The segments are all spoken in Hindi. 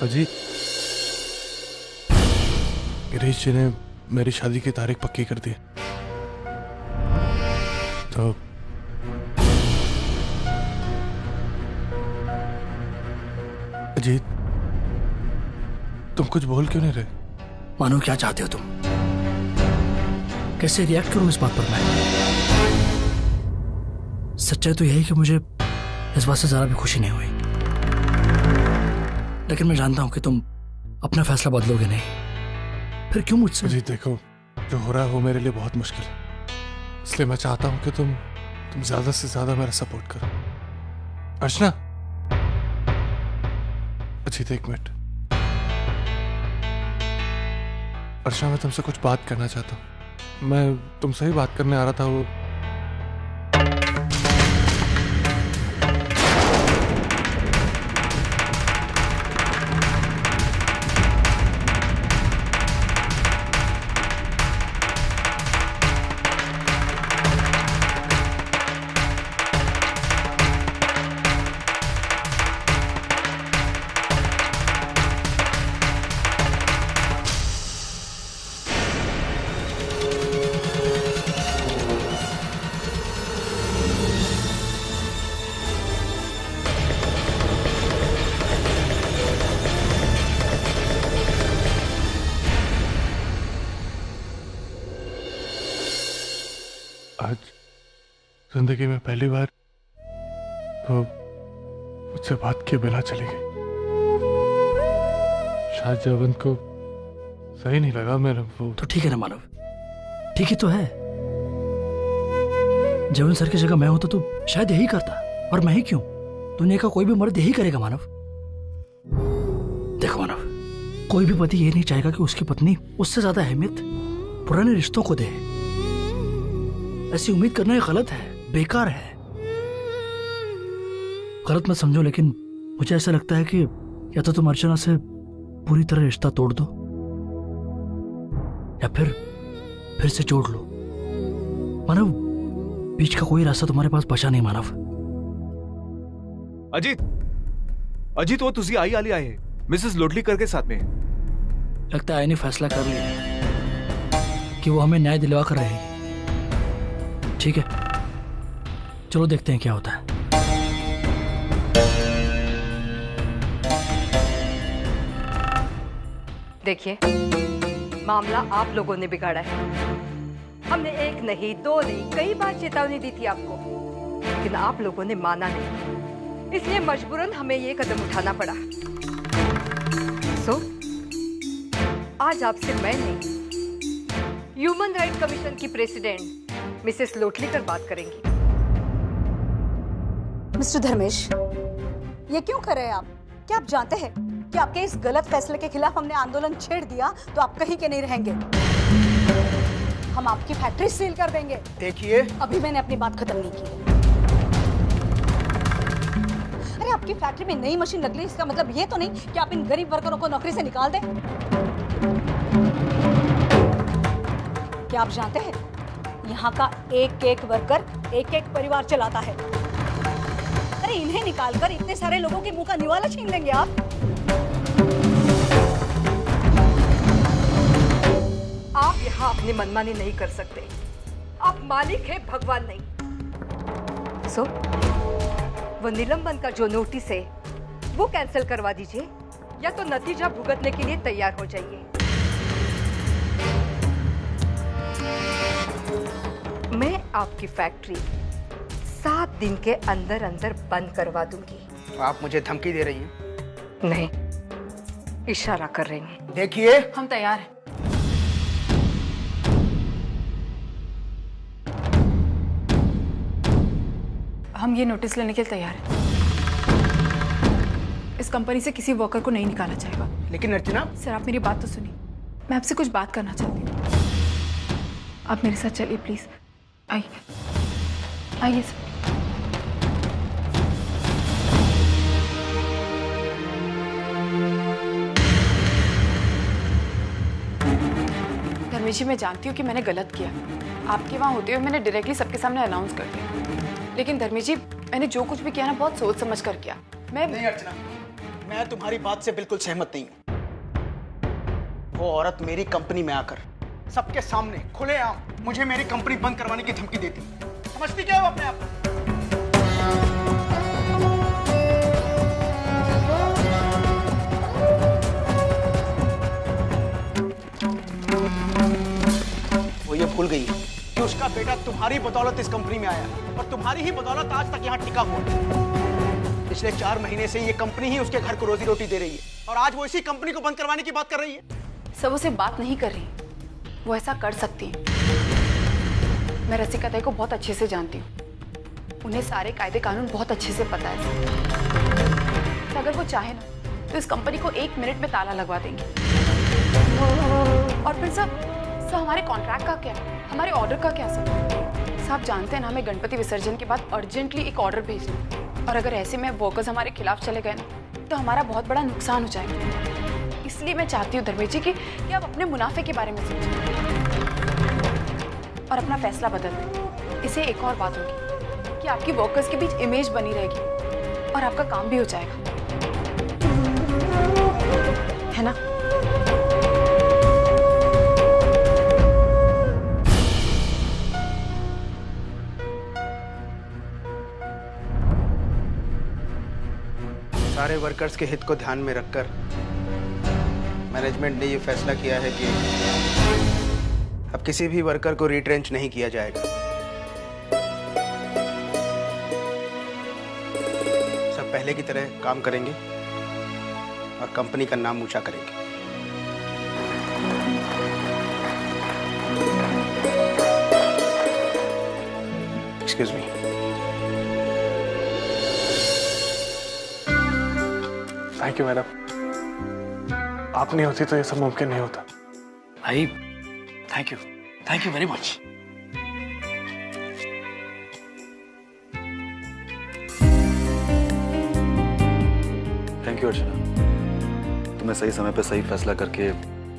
अजीत, गिरीश जी ने मेरी शादी की तारीख पक्की कर दी। तो अजीत, तुम कुछ बोल क्यों नहीं रहे? मानो, क्या चाहते हो तुम? कैसे रिएक्ट करूं इस बात पर मैं? सच्चाई तो यही कि मुझे इस बात से जरा भी खुशी नहीं हुई, लेकिन मैं जानता हूं कि तुम अपना फैसला बदलोगे नहीं। फिर क्यों मुझसे? अजीत देखो, जो हो रहा है वो मेरे लिए बहुत मुश्किल है, इसलिए मैं चाहता हूं कि तुम ज्यादा से ज्यादा मेरा सपोर्ट करो। अर्चना, अजीत एक मिनट। अर्चना, मैं तुमसे कुछ बात करना चाहता हूं। मैं तुमसे ही बात करने आ रहा था। वो आज जिंदगी में पहली बार तो मुझसे बात किए बिना चली गई। शायद जवन को सही नहीं लगा मेरा वो। तो ठीक है ना मानव, ठीक ही तो है। जवन सर की जगह मैं होता तो शायद यही करता, और मैं ही क्यों? दुनिया का कोई भी मर्द यही करेगा मानव। देखो मानव, कोई भी पति ये नहीं चाहेगा कि उसकी पत्नी उससे ज्यादा अहमियत पुराने रिश्तों को दे। ऐसी उम्मीद करना ये गलत है, बेकार है। गलत मत समझो, लेकिन मुझे ऐसा लगता है कि या तो तुम अर्चना से पूरी तरह रिश्ता तोड़ दो, या फिर से जोड़ लो। मानव, बीच का कोई रास्ता तुम्हारे पास बचा नहीं मानव। अजीत वो तुझी आई आए हैं मिसेस लोटलीकर के साथ में। लगता है आईने फैसला कर लिया कि वो हमें न्याय दिलवा कर रहे हैं। ठीक है, चलो देखते हैं क्या होता है। देखिए, मामला आप लोगों ने बिगाड़ा है। हमने एक नहीं, दो नहीं, कई बार चेतावनी दी थी आपको, लेकिन आप लोगों ने माना नहीं। इसलिए मजबूरन हमें ये कदम उठाना पड़ा। आज आपसे मैं नहीं, ह्यूमन राइट कमीशन की प्रेसिडेंट मिसेस लोटलीकर बात करेंगी। मिस्टर धर्मेश, ये क्यों कर रहे हैं आप? क्या आप जानते हैं कि आपके इस गलत फैसले के खिलाफ हमने आंदोलन छेड़ दिया तो आप कहीं के नहीं रहेंगे। हम आपकी फैक्ट्री सील कर देंगे। देखिए, अभी मैंने अपनी बात खत्म नहीं की। अरे आपकी फैक्ट्री में नई मशीन लग गई, इसका मतलब ये तो नहीं कि आप इन गरीब वर्करों को नौकरी से निकाल दें। क्या आप जानते हैं, यहाँ का एक एक वर्कर एक एक परिवार चलाता है। अरे इन्हें निकालकर इतने सारे लोगों के मुंह का निवाला छीन लेंगे आप? आप यहाँ अपनी मनमानी नहीं कर सकते। आप मालिक है, भगवान नहीं। वो निलंबन का जो नोटिस है वो कैंसिल करवा दीजिए, या तो नतीजा भुगतने के लिए तैयार हो जाइए। मैं आपकी फैक्ट्री 7 दिन के अंदर अंदर बंद करवा दूंगी। आप मुझे धमकी दे रही हैं? नहीं, इशारा कर रही हैं। देखिए, हम तैयार हैं। हम ये नोटिस लेने के लिए तैयार हैं। इस कंपनी से किसी वर्कर को नहीं निकाला जाएगा। लेकिन अर्चना, सर आप मेरी बात तो सुनिए, मैं आपसे कुछ बात करना चाहती हूँ। आप मेरे साथ चलिए प्लीज। आइए आइए सर। धर्मेश जी, मैं जानती हूँ कि मैंने गलत किया। आपके वहाँ होते हुए मैंने डायरेक्टली सबके सामने अनाउंस कर दिया। लेकिन धर्मेश जी, मैंने जो कुछ भी किया ना, बहुत सोच समझ कर किया। मैं नहीं अर्चना, मैं तुम्हारी बात से बिल्कुल सहमत नहीं हूं। वो औरत मेरी कंपनी में आकर सबके सामने खुलेआम मुझे मेरी कंपनी बंद करवाने की धमकी देती। समझती क्या हो अपने आप? वो ये भूल गई कि उसका बेटा तुम्हारी बदौलत इस कंपनी में आया और तुम्हारी ही बदौलत आज तक यहाँ टिका हुआ है। पिछले 4 महीने से ये कंपनी ही उसके घर को रोजी रोटी दे रही है और आज वो इसी कंपनी को बंद करवाने की बात कर रही है। सब उसे बात नहीं कर रही, वो ऐसा कर सकती है। मैं रसिका ताई को बहुत अच्छे से जानती हूँ, उन्हें सारे कायदे कानून बहुत अच्छे से पता है। तो अगर वो चाहे ना तो इस कंपनी को 1 मिनट में ताला लगवा देंगे। और फिर सब हमारे कॉन्ट्रैक्ट का क्या, हमारे ऑर्डर का क्या? सब आप जानते हैं ना, हमें गणपति विसर्जन के बाद अर्जेंटली एक ऑर्डर भेजना, और अगर ऐसे में वर्कर्स हमारे खिलाफ चले गए ना तो हमारा बहुत बड़ा नुकसान हो जाएगा। इसलिए मैं चाहती हूँ धर्मेश जी कि आप अपने मुनाफे के बारे में सोचें और अपना फैसला बदल दें। इससे एक और बात होगी कि आपकी वर्कर्स के बीच इमेज बनी रहेगी और आपका काम भी हो जाएगा, है ना? सारे वर्कर्स के हित को ध्यान में रखकर मैनेजमेंट ने ये फैसला किया है कि अब किसी भी वर्कर को रिट्रेंच नहीं किया जाएगा। सब पहले की तरह काम करेंगे और कंपनी का नाम ऊंचा करेंगे। Excuse me. Thank you madam, आप नहीं होती तो ये सब मुमकिन नहीं होता। भाई thank you very much. Thank you Archana, तुमने सही समय पे सही फैसला करके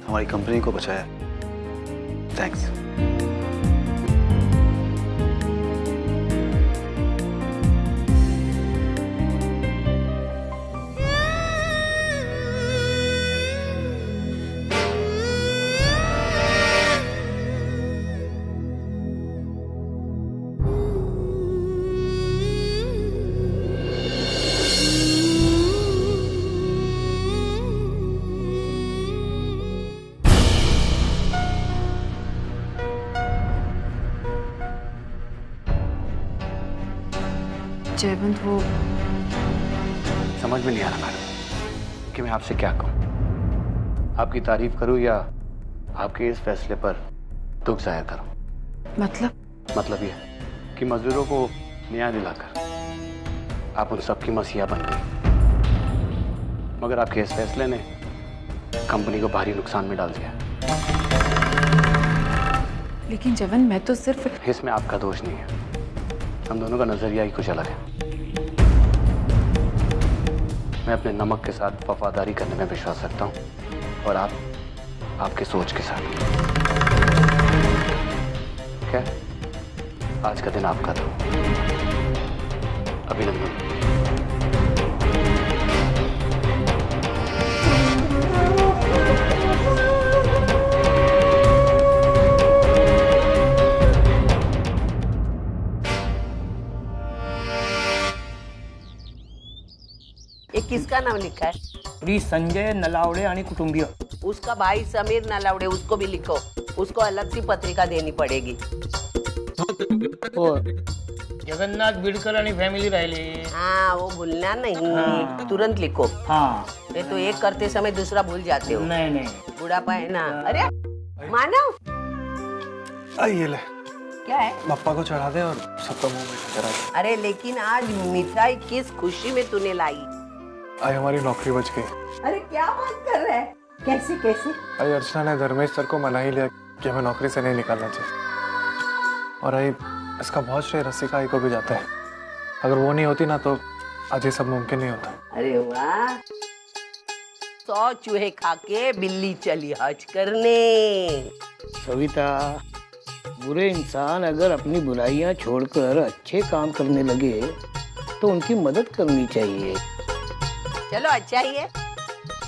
हमारी कंपनी को बचाया। थैंक्स। जयवंत, वो समझ में नहीं आ रहा मैडम कि मैं आपसे क्या कहूँ। आपकी तारीफ करूँ या आपके इस फैसले पर दुख जाहिर करूँ? मतलब ये कि मजदूरों को न्याय दिलाकर आप उन सबकी मसीहा बन गई, मगर आपके इस फैसले ने कंपनी को भारी नुकसान में डाल दिया। लेकिन जयवंत, मैं तो सिर्फ इसमें आपका दोष नहीं है, हम दोनों का नजरिया ही कुछ अलग है। मैं अपने नमक के साथ वफादारी करने में विश्वास रखता हूँ और आप आपके सोच के साथ। क्या आज का दिन आपका था। अभिनंदन। ये किसका नाम लिखा है? श्री संजय नलावड़े आणि कुटुंबीय। उसका भाई समीर नलावड़े, उसको भी लिखो। उसको अलग सी पत्रिका देनी पड़ेगी। जगन्नाथ बिडकर आणि फॅमिली राहिले। हाँ, वो भूलना नहीं। तुरंत लिखो। हाँ, ये तो एक करते समय दूसरा भूल जाते हो। नहीं बुढ़ापा है ना। अरे मानव, ये ले, क्या है? पापा को चढ़ा दे और सबका मुंह मीठा करा दे। अरे लेकिन आज मिठाई किस खुशी में तूने लाई? आई हमारी नौकरी बच गई। अरे क्या बात कर रहे हैं? कैसे कैसे? आई अर्चना ने धर्मेश सर को मना ही लिया कि हमें नौकरी से नहीं निकालना चाहिए, और आई इसका बहुत श्रेय रसिका आई को भी जाता है। अगर वो नहीं होती ना तो आज ये सब मुमकिन नहीं होता। अरे वाह, 100 चूहे खा के बिल्ली चली हज करने। सविता, बुरे इंसान अगर अपनी बुराइयां छोड़कर अच्छे काम करने लगे तो उनकी मदद करनी चाहिए। चलो अच्छा ही है,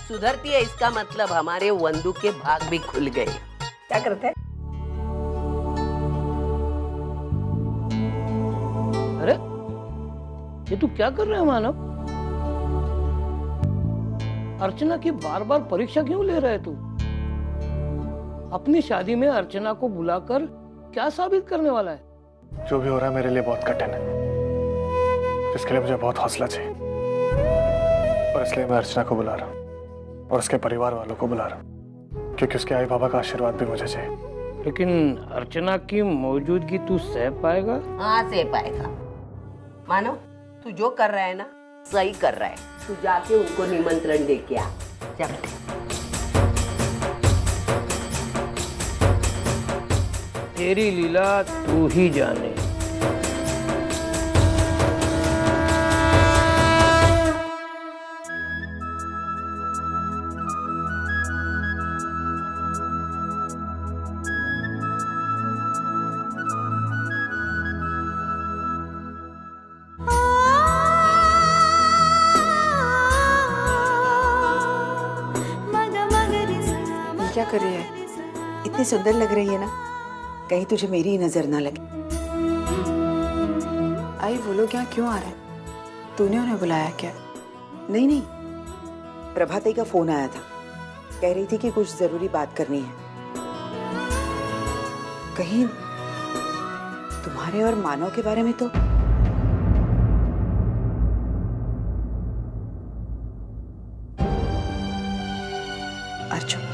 सुधरती है, इसका मतलब हमारे वंदू के भाग भी खुल गए। क्या करते हैं? अरे ये तू क्या कर रहा है मानव? अर्चना की बार बार परीक्षा क्यों ले रहा है तू? अपनी शादी में अर्चना को बुलाकर क्या साबित करने वाला है? जो भी हो रहा है मेरे लिए बहुत कठिन है, जिसके लिए मुझे बहुत हौसला चाहिए, और इसलिए मैं अर्चना को बुला रहा हूँ और उसके परिवार वालों को बुला रहा हूँ, क्योंकि उसके आई बाबा का आशीर्वाद भी मुझे चाहिए। लेकिन अर्चना की मौजूदगी तू सह पाएगा? हाँ सह पाएगा। मानो तू जो कर रहा है ना सही कर रहा है, तू जाके उनको निमंत्रण दे के आ। चल। तेरी लीला तू ही जाने। क्या कर रही है? इतनी सुंदर लग रही है ना, कहीं तुझे मेरी नजर ना लगे। आई वो लोग यहाँ क्यों आ रहे हैं? तूने उन्हें बुलाया क्या? नहीं नहीं, प्रभाती का फोन आया था, कह रही थी कि कुछ जरूरी बात करनी है। कहीं तुम्हारे और मानव के बारे में तो? अर्जुन,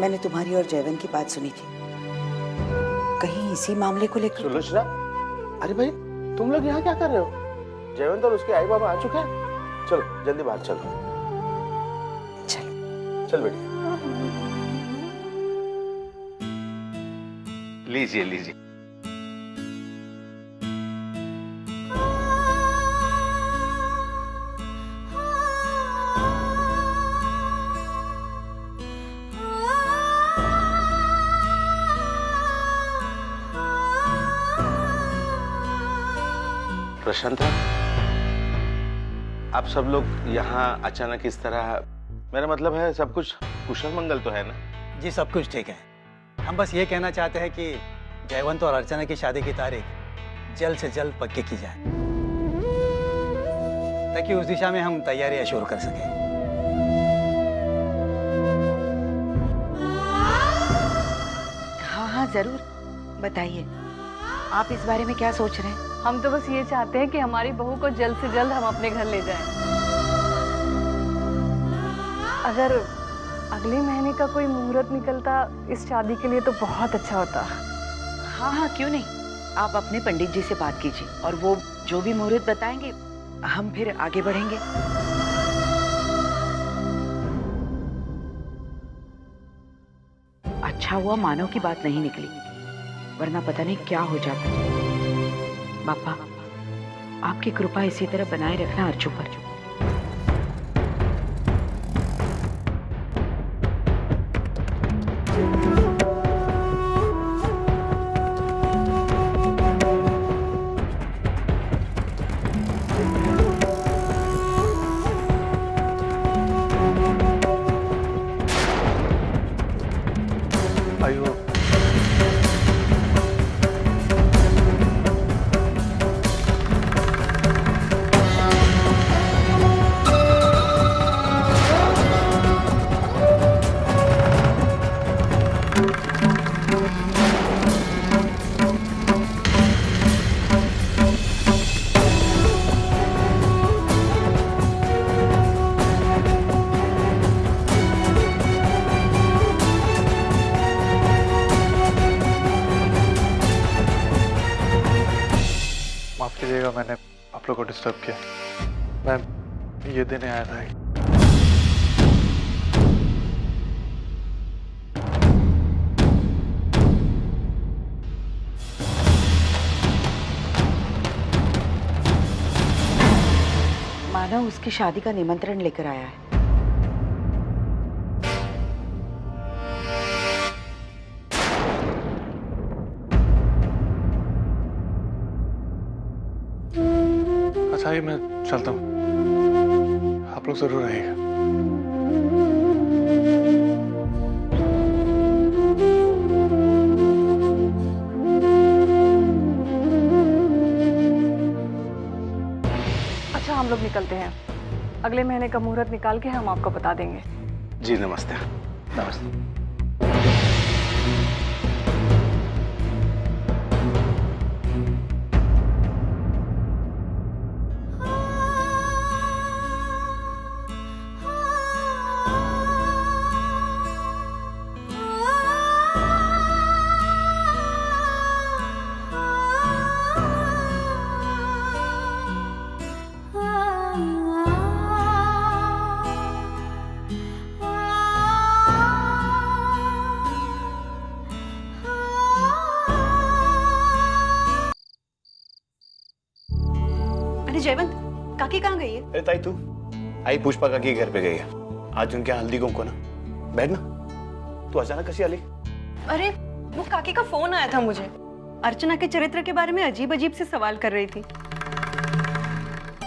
मैंने तुम्हारी और जयवंत की बात सुनी थी, कहीं इसी मामले को लेकर? सुलोचना, अरे भाई तुम लोग यहाँ क्या कर रहे हो? जयवंत और उसके आई बाबा आ चुके हैं, चलो जल्दी बाहर चलो। चलो चल बेटी। लीजिए लीजिए। प्रशांत, आप सब लोग यहाँ अचानक इस तरह, मेरा मतलब है सब कुछ कुशल मंगल तो है ना? जी सब कुछ ठीक है। हम बस ये कहना चाहते हैं कि जयवंत और अर्चना की शादी की तारीख जल्द से जल्द पक्की की जाए, ताकि उस दिशा में हम तैयारियां शुरू कर सकें। हाँ हाँ जरूर, बताइए आप इस बारे में क्या सोच रहे हैं? हम तो बस ये चाहते हैं कि हमारी बहू को जल्द से जल्द हम अपने घर ले जाएं। अगर अगले महीने का कोई मुहूर्त निकलता इस शादी के लिए तो बहुत अच्छा होता। हाँ हाँ क्यों नहीं, आप अपने पंडित जी से बात कीजिए और वो जो भी मुहूर्त बताएंगे हम फिर आगे बढ़ेंगे। अच्छा हुआ मानव की बात नहीं निकली, वरना पता नहीं क्या हो जाता। बापा, आपकी कृपा इसी तरह बनाए रखना अर्चू पर। आयु माफ कीजिएगा, मैंने आप लोगों को डिस्टर्ब किया। मैं ये देने आया था। मानव उसकी शादी का निमंत्रण लेकर आया है। अच्छा ही मैं चलता हूँ। आप लोग जरूर रहिएगा। अच्छा, हम लोग निकलते हैं। अगले महीने का मुहूर्त निकाल के हम आपको बता देंगे। जी नमस्ते। नमस्ते। जयवंत, काकी कहाँ गई है? अरे ताई तू आई पुष्पा काकी के घर पे गई है। आज उनके हल्दी कुमकुम ना। बैठ ना। तू अचानक कैसी आली? अरे वो काकी का फोन आया था मुझे। अर्चना के चरित्र के बारे में अजीब अजीब से सवाल कर रही थी।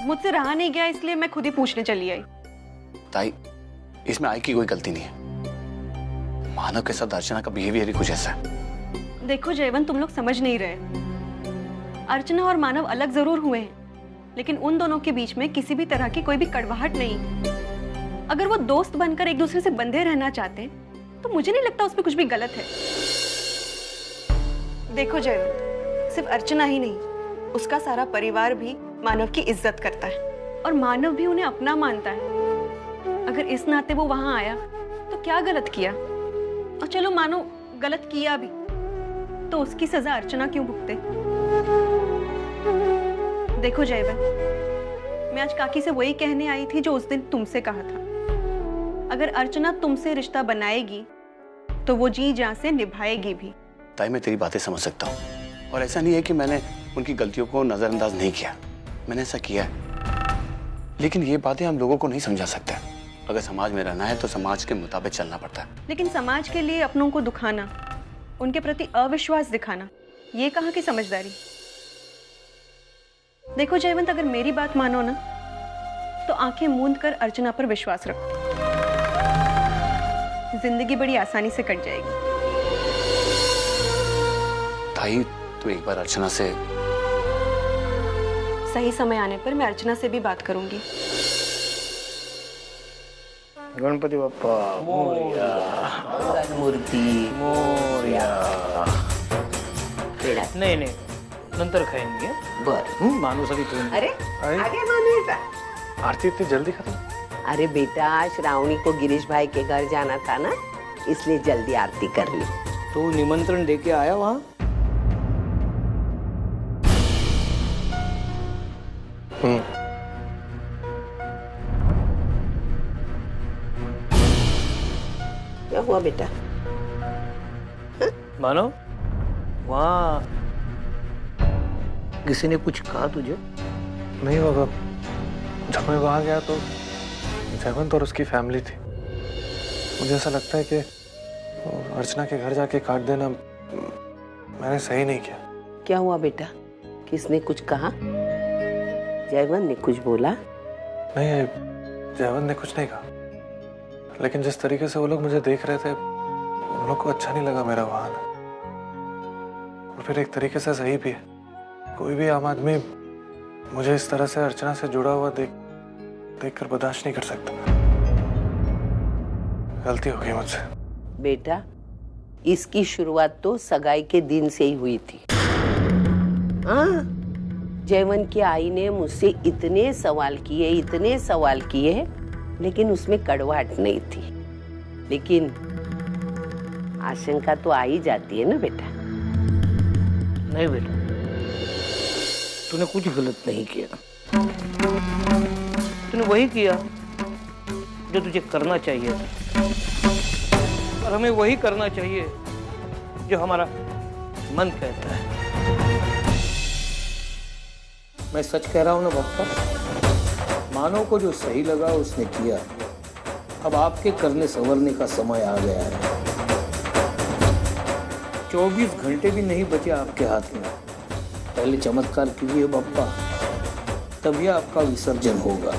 मुझसे रहा नहीं गया, इसलिए मैं खुद ही पूछने चली आई। ताई इसमें आई की कोई गलती नहीं है। मानव के साथ अर्चना का बिहेवियर ही कुछ ऐसा है। देखो जयवंत, तुम लोग समझ नहीं रहे। अर्चना और मानव अलग जरूर हुए हैं, लेकिन उन दोनों के बीच में किसी भी तरह की कोई भी कड़वाहट नहीं। अगर वो दोस्त बनकर एक दूसरे से बंधे रहना चाहते हैं तो मुझे नहीं लगता उसमें कुछ भी गलत है। देखो जयवंत, सिर्फ अर्चना ही नहीं, उसका सारा परिवार भी मानव की इज्जत करता है और मानव भी उन्हें अपना मानता है। अगर इस नाते वो वहां आया तो क्या गलत किया? और चलो मानो गलत किया भी, तो उसकी सजा अर्चना क्यों भुगते? देखो जयवंत, मैं आज काकी से वही कहने आई थी जो उस दिन तुमसे कहा था। अगर अर्चना तुमसे रिश्ता बनाएगी तो वो जी जान से निभाएगी भी। ताई मैं तेरी बातें समझ सकता हूँ, और ऐसा नहीं है कि मैंने उनकी गलतियों को नजरअंदाज नहीं किया। मैंने ऐसा किया है, लेकिन ये बातें हम लोगों को नहीं समझा सकते। अगर समाज में रहना है तो समाज के मुताबिक चलना पड़ता है। लेकिन समाज के लिए अपनों को दुखाना, उनके प्रति अविश्वास दिखाना, ये कहाँ की समझदारी? देखो जयवंत, अगर मेरी बात मानो ना तो आंखें मूंद कर अर्चना पर विश्वास रखो। जिंदगी बड़ी आसानी से कट जाएगी। ताई तू एक बार अर्चना से। सही समय आने पर मैं अर्चना से भी बात करूंगी। गणपति बप्पा मोरया। मूर्ती मोरया। नहीं नहीं, नंतर खाएंगे। बर मानू सभी तो। अरे आगे मानू बेटा। आरती इतनी जल्दी खत्म? अरे बेटा, श्रावणी को गिरीश भाई के घर जाना था ना, इसलिए जल्दी आरती कर ली। तो निमंत्रण देके आया वहाँ? क्या हुआ बेटा? मानो वहाँ किसी ने कुछ कहा तुझे? नहीं बाबा, जब मैं वहां गया तो जयवंत और उसकी फैमिली थी। मुझे ऐसा लगता है कि अर्चना के घर जाके काट देना मैंने सही नहीं किया। क्या हुआ बेटा? किसने कुछ कहा? जयवंत ने कुछ बोला? नहीं, जयवंत ने कुछ नहीं कहा, लेकिन जिस तरीके से वो लोग मुझे देख रहे थे उन लोग को अच्छा नहीं लगा मेरा वहां आना। और फिर एक तरीके से सही भी है। कोई भी आम आदमी मुझे इस तरह से अर्चना से जुड़ा हुआ देखकर बर्दाश्त नहीं कर सकता। गलती हो गई मुझसे। बेटा, इसकी शुरुआत तो सगाई के दिन से ही हुई थी। हाँ, जयवंत की आई ने मुझसे इतने सवाल किए, लेकिन उसमें कड़वाहट नहीं थी। लेकिन आशंका तो आ ही जाती है ना बेटा। नहीं बेटा, तूने कुछ गलत नहीं किया। तूने वही किया जो तुझे करना चाहिए था, और हमें वही करना चाहिए जो हमारा मन कहता है। मैं सच कह रहा हूं ना बप्पा, मानव को जो सही लगा उसने किया। अब आपके करने संवरने का समय आ गया है। 24 घंटे भी नहीं बचे आपके हाथ में। पहले चमत्कार कीजिए बप्पा, तभी आपका विसर्जन होगा।